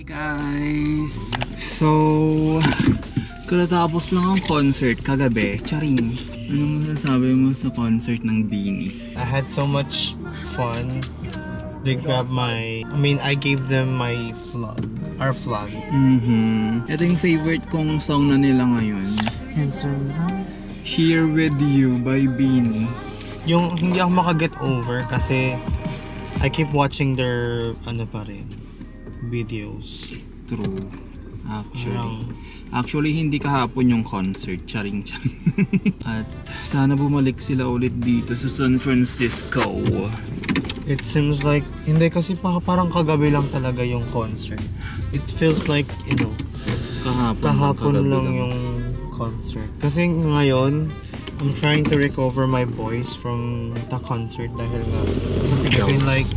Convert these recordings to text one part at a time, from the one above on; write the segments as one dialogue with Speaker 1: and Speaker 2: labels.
Speaker 1: Hey guys! So, katatapos lang ang concert kagabi. Charing, ano masasabi mo sa concert ng BINI?
Speaker 2: I had so much fun. They grabbed I gave them my flag. Our flag.
Speaker 1: Ito yung favorite kong song na nila ngayon. Here With You by BINI.
Speaker 2: Yung hindi ako makaget over kasi I keep watching their videos.
Speaker 1: True. Actually hindi kahapon yung concert. Charing. At sana bumalik sila ulit dito sa San Francisco.
Speaker 2: It seems like, hindi kasi parang kagabi lang talaga yung concert. It feels like, kahapon lang yung concert. Kasi ngayon, I'm trying to recover my voice from the concert dahil nga, I feel like,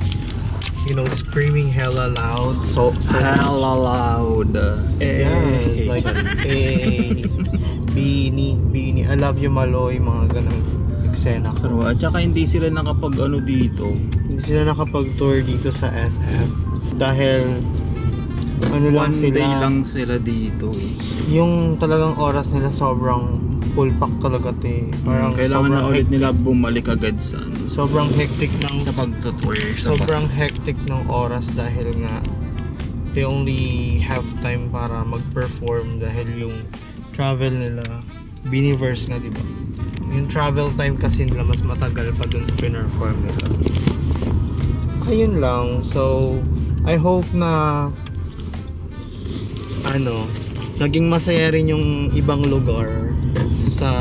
Speaker 2: screaming hella loud. So
Speaker 1: hella loud.
Speaker 2: Yeah, like, BINI, I love you Maloy, mga ganang eksena ko.
Speaker 1: At saka hindi sila dito.
Speaker 2: Hindi sila nakapag-tour dito sa SF dahil
Speaker 1: one day lang sila dito.
Speaker 2: Yung talagang oras nila sobrang full pack talaga parang
Speaker 1: kailangan na ulit nila bumalik agad sa
Speaker 2: sobrang hectic ng
Speaker 1: sa pagtutour.
Speaker 2: Sobrang hectic ng oras dahil nga they only have time para mag-perform dahil yung travel nila Biniverse nga, diba? Yung travel time kasi nila mas matagal pa dun sa pinperform nila. Ayun lang. So, I hope na naging masaya rin yung ibang lugar sa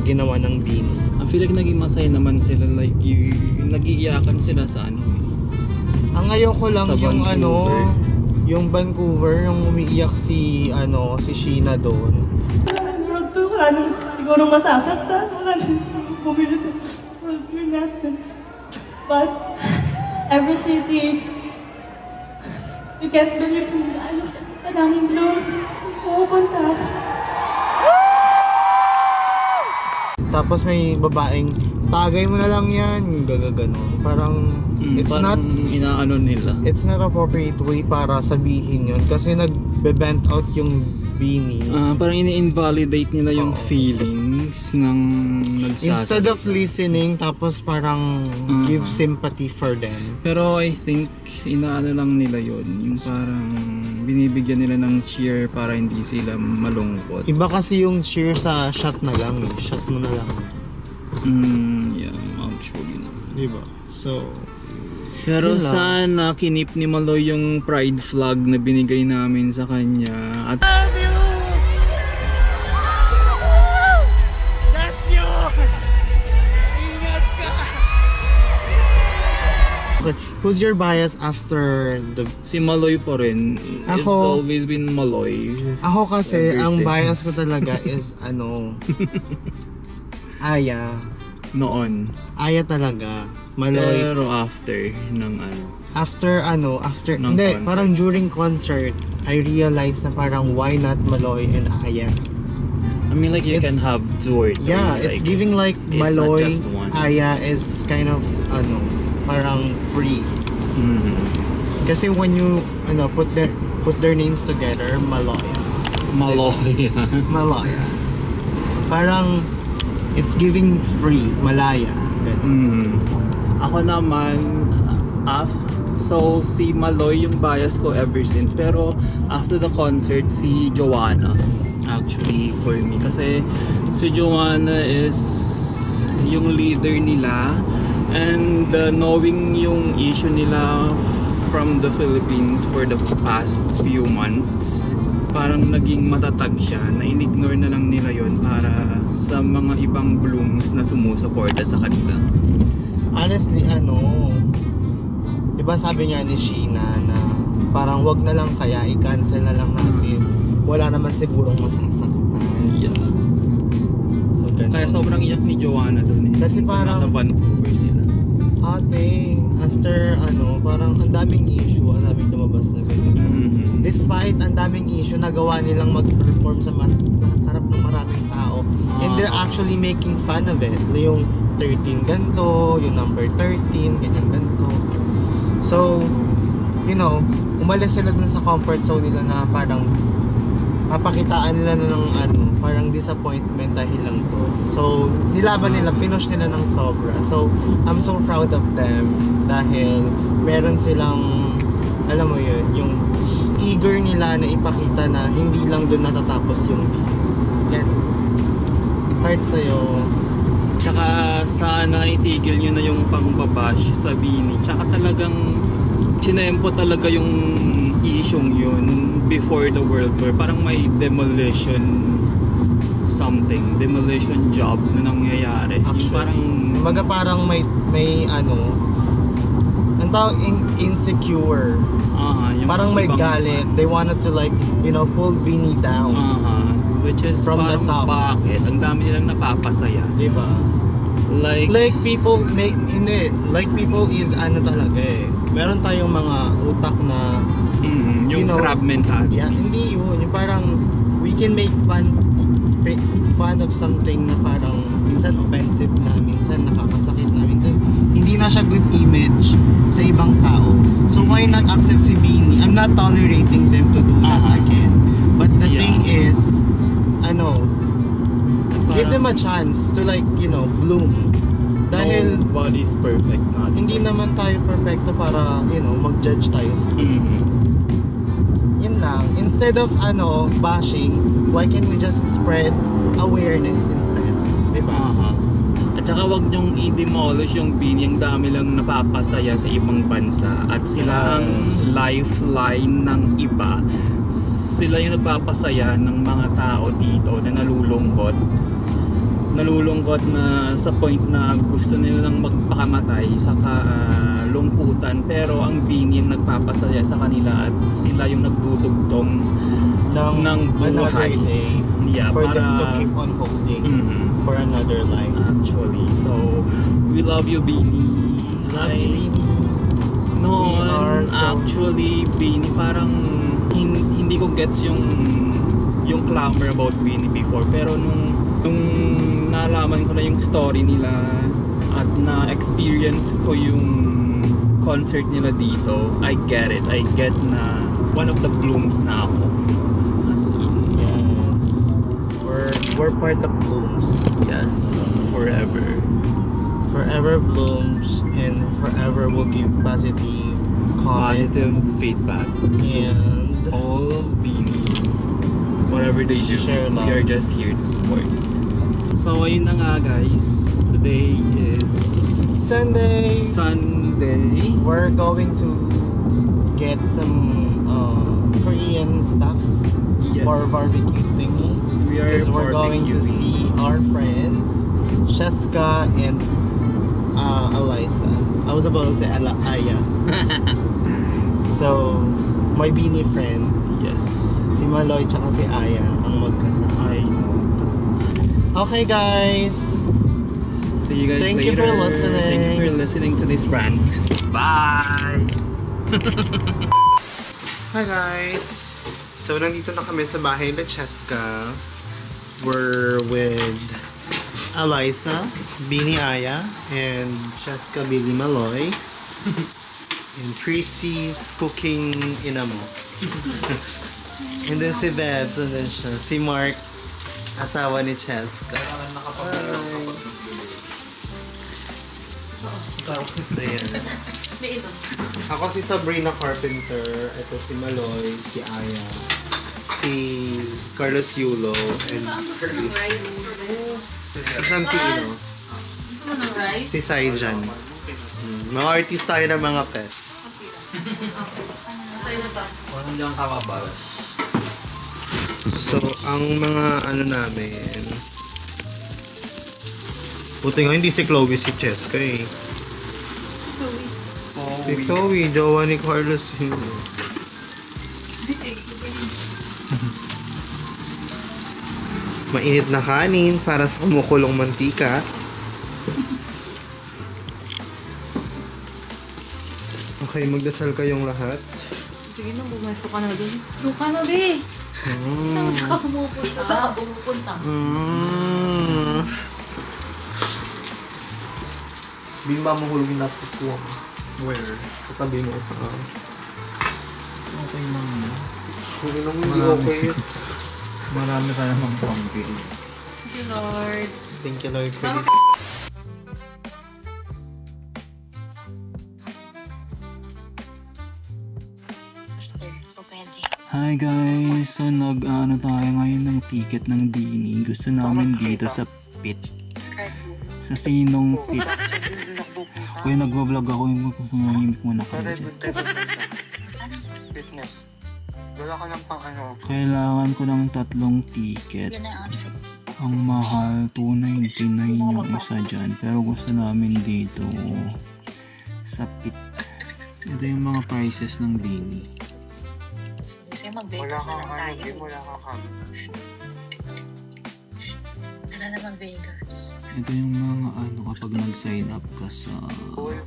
Speaker 2: ginawa ng BINI.
Speaker 1: I feel like naging masaya naman sila, like nag-iiyakan sila sa
Speaker 2: Ang ayoko lang
Speaker 1: sa
Speaker 2: yung
Speaker 1: Vancouver.
Speaker 2: Yung Vancouver, yung umiiyak si Sheena doon.
Speaker 3: Wala nang siguro masasaktan, wala nang siguro bumili sa culture natin. But every city, you can't believe kung madaming blues pupunta.
Speaker 2: Tapos may babaeng, tagay mo na lang yan, gagaganon. Parang, it's not appropriate way para sabihin yun. Kasi nag-bent out yung BINI.
Speaker 1: Parang ini-invalidate nila yung feelings ng nagsasalita.
Speaker 2: Instead of listening, tapos parang give sympathy for them.
Speaker 1: Pero I think, lang nila yun. Yung parang binibigyan nila ng cheer para hindi sila malungkot.
Speaker 2: Iba kasi yung cheer sa shot na lang. Shot mo na lang.
Speaker 1: Yeah, actually na.
Speaker 2: Diba? So,
Speaker 1: pero sana kinip ni Maloy yung pride flag na binigay namin sa kanya. At
Speaker 2: love you! That's you! Ingat ka! Okay, who's your bias after the...
Speaker 1: Si Maloy pa rin. It's always been Maloy.
Speaker 2: Ako kasi, ang bias ko talaga is Aya.
Speaker 1: Noon.
Speaker 2: Aya talaga. Maloy.
Speaker 1: Pero after ng
Speaker 2: After hindi, concert. Parang during concert, I realized na parang why not Maloy and Aya?
Speaker 1: I mean like you can have two or three.
Speaker 2: Yeah, it's giving like Maloy, Aya is kind of parang free. Kasi when you put their names together, Maloya. Parang it's giving free, Malaya.
Speaker 1: Ako naman, so si Maloy yung bias ko ever since. Pero after the concert, si Joanna. Actually, for me. Kasi si Joanna is yung leader nila. And knowing yung issue nila from the Philippines for the past few months, parang naging matatag siya. Na-ignore na lang nila yon para sa mga ibang blooms na sumusuporta sa kanila.
Speaker 2: Honestly, diba sabi niya ni Sheena na parang wag na lang kaya i-cancel na lang natin. Wala naman sigurong masasaktan.
Speaker 1: Yeah. So, kaya sobrang iyak ni Joanna doon eh.
Speaker 2: Kasi parang
Speaker 1: Vancouver sila.
Speaker 2: Ate, after parang ang daming issue, ang daming lumabas na ganyan. Despite ang daming issue, nagawa nilang mag-perform sa harap ng maraming tao. And they're actually making fun of it. Yung 13 ganito, yung number 13, ganyan ganito. So, you know, umalis sila dun sa comfort zone nila na parang papakitaan nila na ng ano, parang disappointment dahil lang to. So, nilaban nila, pinush nila ng sobra. So, I'm so proud of them dahil meron silang, alam mo yun, yung eager nila na ipakita na hindi lang dun natatapos yung yan. Heart sa'yo.
Speaker 1: Tsaka sana itigil nyo na yung pangbabash sa Bini. Tsaka talagang chinempo talaga yung isyong yun before the World War. Parang may demolition job na nangyayari.
Speaker 2: Actually, parang may ano, ang tawag insecure. Parang may galit. They wanted to like, you know, pull Bini down.
Speaker 1: Which is
Speaker 2: from
Speaker 1: parang
Speaker 2: the top.
Speaker 1: Bakit? Ang dami nilang napapasaya.
Speaker 2: Diba? Like people is ano talaga eh. Meron tayong mga utak na
Speaker 1: yung
Speaker 2: you know,
Speaker 1: crab mentality.
Speaker 2: Yeah, hindi yun. Yung parang we can make fun of something na parang minsan offensive na, minsan nakakasakit na, minsan hindi na siya good image sa ibang tao. So why not accept si Bini? I'm not tolerating them to do that again. But the thing is, ano, give them a chance to like, you know, bloom. Dahil
Speaker 1: nobody's perfect natin.
Speaker 2: Hindi naman tayo perfecto para, you know, mag-judge tayo sa yun lang. Instead of ano, bashing, why can't we just spread awareness instead? Diba?
Speaker 1: At saka wag nyong i-demolish yung Bini. Ang dami lang napapasaya sa ibang bansa. At sila ang lifeline ng iba. Sila yung nagpapasaya ng mga tao dito na nalulungkot na sa point na gusto nila lang magpakamatay sa kalungkutan, pero ang Bini yung nagpapasaya sa kanila at sila yung nagdudugtong ng buhay.
Speaker 2: For them to keep on holding for another life.
Speaker 1: Actually, so we love you, Bini. Noon, actually, Bini parang hindi ko gets yung clamor about Bini before, pero nung nalaman ko na yung story nila at na-experience ko yung concert nila dito, I get it. I get na one of the blooms na ako. As in.
Speaker 2: Yes. We're part of blooms.
Speaker 1: Yes. Forever.
Speaker 2: Forever blooms and forever will give positive comment.
Speaker 1: Positive feedback.
Speaker 2: And
Speaker 1: all of Bini. Whatever they do, we are just here to support. So ayun na nga guys, today is
Speaker 2: Sunday.
Speaker 1: We're
Speaker 2: going to get some Korean stuff for barbecue thingy. Because we're going to see our friends Sheska and Eliza. I was about to say Aya. So my Bini friend,
Speaker 1: yes,
Speaker 2: si Maloy tsaka si Aya ang magkasama. Okay guys,
Speaker 1: see you guys
Speaker 2: Thank
Speaker 1: later.
Speaker 2: you for listening.
Speaker 1: Thank you for listening to this rant. Bye.
Speaker 2: Hi guys. So nandito na kami sa bahay ni Cheska. We're with Eliza, Bini Aya, and Cheska Billy Maloy. And Tracy's cooking inamo. And then si Bebs, and then siya. Si Mark, asawa ni Cheska. Ako si Sabrina Carpenter, ito si Maloy, si Aya, si Carlos Yulo, and si Santino, si Saijan. Mga artist tayo ng mga pet. So, ang mga ano namin, buti nga hindi si Chloe, si Cheska eh. Si Chloe, jowa ni Carlos yun. Mainit na kanin para sa kumukulong mantika. Okay, magdasal kayong lahat.
Speaker 4: Sige na, bumasok ka na dun. Doon ka na, be. Saan ka pumupunta? Saan ka pumupunta?
Speaker 2: Bimba mo hulog na po. Where? Katabi mo.
Speaker 1: okay lang mo.
Speaker 2: Kung hindi okay yun.
Speaker 1: Marami ka namang pang-bill.
Speaker 4: Thank you, Lord.
Speaker 2: Thank you Lord for this.
Speaker 4: So, pwede.
Speaker 1: Hi guys! So nag-ano tayo ngayon ng ticket ng Dini. Gusto namin dito sa pit. Sa Sinong pit. Kaya nagwa-vlog ako yung nahimik muna kayo dyan.
Speaker 2: Fitness. Wala ka lang pang ano.
Speaker 1: Kailangan ko ng 3 ticket.
Speaker 4: Yun na ang
Speaker 1: Ang mahal, 299 yung isa dyan. Pero gusto namin dito sa pit. Ito yung mga prices ng Dini.
Speaker 4: Kasi
Speaker 2: Wala
Speaker 4: mag-Vegas na
Speaker 2: kang
Speaker 4: lang
Speaker 2: ano,
Speaker 4: tayo.
Speaker 2: game, wala kang
Speaker 4: Tara na mag-Vegas.
Speaker 1: Ito yung mga ano kapag nag-sign up ka sa
Speaker 2: Cool.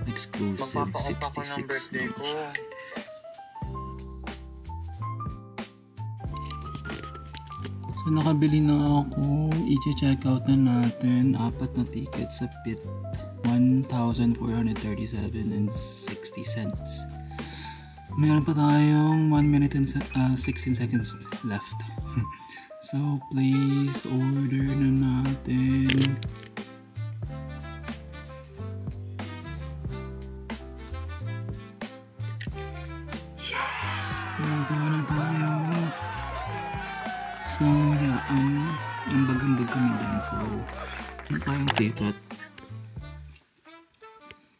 Speaker 1: exclusive
Speaker 2: Magpapakup ako ng
Speaker 1: 66
Speaker 2: birthday ko.
Speaker 1: So nakabili na ako. I-check out na natin 4 na ticket sa pit. 1,437 and 60 cents. Meron pa tayong 1 minute and 16 seconds left. So please order na natin. Yes! Nagawa na tayo. So yeah, ambag-ambag kami din. So ano tayong ticket?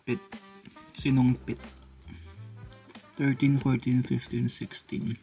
Speaker 1: Pit. Sinong pit? 13, 14, 15, 16.